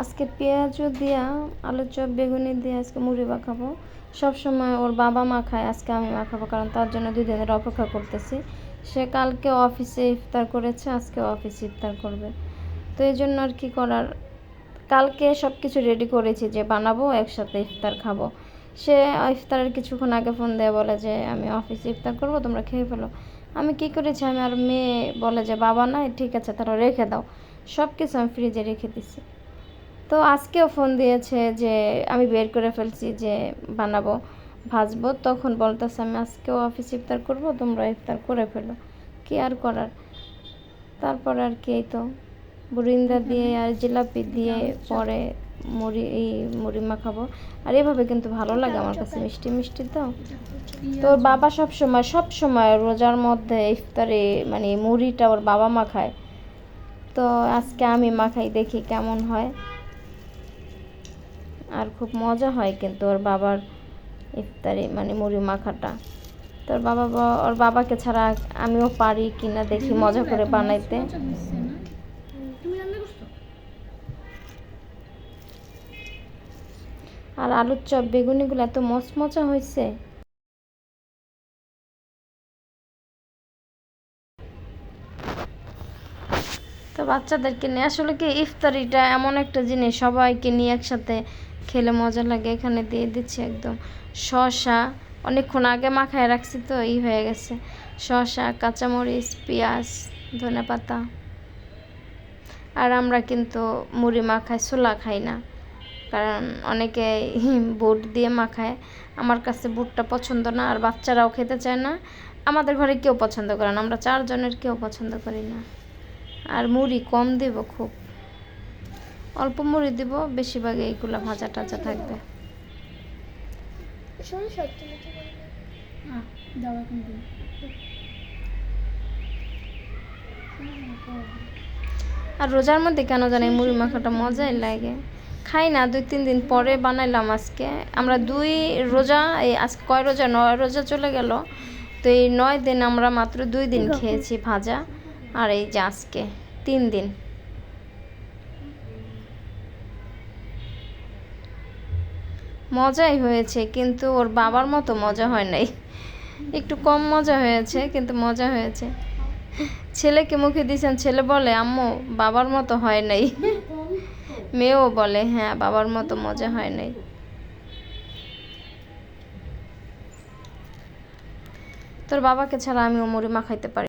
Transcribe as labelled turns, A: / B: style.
A: আজকে পেঁয়াজও দিয়া আলুর চপ বেগুনি দিয়ে আজকে মুড়ি মাখাবো। সবসময় ওর বাবা মাখায়, আজকে আমি মাখাবো, কারণ তার জন্য 2 দিনের অপেক্ষা করতেছি। সে কালকে অফিসে ইফতার করেছে, আজকে অফিসে ইফতার করবে। তো এই জন্য আর কি করার, কালকে সব কিছু রেডি করেছি যে বানাবো, একসাথে ইফতার খাবো। সে ইফতারের কিছুক্ষণ আগে ফোন দিয়ে বলে যে আমি অফিসে ইফতার করবো, তোমরা খেয়ে ফেলো। আমি কী করেছি, আমি আর মেয়ে বলে যে বাবা নাই, ঠিক আছে তারা রেখে দাও। সব কিছু আমি ফ্রিজে রেখে দিছি। তো আজকেও ফোন দিয়েছে যে আমি বের করে ফেলছি যে বানাবো, ভাজবো, তখন বলতেছে আমি আজকেও অফিস ইফতার করবো, তোমরা ইফতার করে ফেলো। কি আর করার। তারপর আর কি, এই তো বুরিন্দা দিয়ে আর জিলাপি দিয়ে পরে মুড়ি মাখাবো। আর এভাবে কিন্তু ভালো লাগে আমার কাছে, মিষ্টি মিষ্টি। তো ওর বাবা সব সময় রোজার মধ্যে ইফতারে মানে মুড়িটা ওর বাবা মাখায়। তো আজকে আমি মাখাই, দেখি কেমন হয়। আর খুব মজা হয় কিন্তু ওর বাবার ইফতারি মানে মুড়ি মাখাটা। তো ওর বাবাকে ছাড়া আমিও পারি কিনা দেখি মজা করে বানাইতে। আর আলুর চপ বেগুনিগুলো এত মচমচা হয়েছে। তো বাচ্চাদেরকে নিয়ে আসলে কি ইফতারিটা এমন একটা জিনিস, সবাইকে নিয়ে একসাথে খেলে মজা লাগে। এখানে দিয়ে দিচ্ছি একদম শসা, অনেকক্ষণ আগে মাখায় রাখছি তো হয়ে গেছে। শসা, কাঁচামরিচ, পেঁয়াজ, ধনেপাতা। আর আমরা কিন্তু মুড়ি মাখায় ছোলা খাই না, কারণ অনেকে বুট দিয়ে মাখায়। আমার কাছে বুটটা পছন্দ না, আর বাচ্চারাও খেতে চায় না। আমাদের ঘরে কেউ পছন্দ করে না, আমরা 4 জনের কেউ পছন্দ করি না। আর মুড়ি কম দেব, খুব অল্প মুড়ি দেব, বেশিরভাগ এইগুলো ভাজা টাজা থাকবে। আর রোজার মধ্যে কেন জানি মুড়ি মাখাটা মজাই লাগে। খাই না, 2-3 দিন পরে বানাইলাম আজকে। আমরা 2 রোজা, এই আজকে কয় রোজা, 9 রোজা চলে গেল। তো এই 9 দিন আমরা মাত্র 2 দিন খেয়েছি ভাজা, আর এই যে আজকে 3 দিন। মজাই হয়েছে, কিন্তু ওর বাবার মতো মজা হয় নাই। একটু কম মজা হয়েছে, কিন্তু মজা হয়েছে। ছেলেকে মুখে দিয়েছেন, ছেলে বলে আম্মু বাবার মতো হয় নাই। মেয়েও বলে হ্যাঁ বাবার মতো মজা হয় নাই। তোর বাবাকে ছাড়া আমিও মুড়ি মাখাইতে পারি।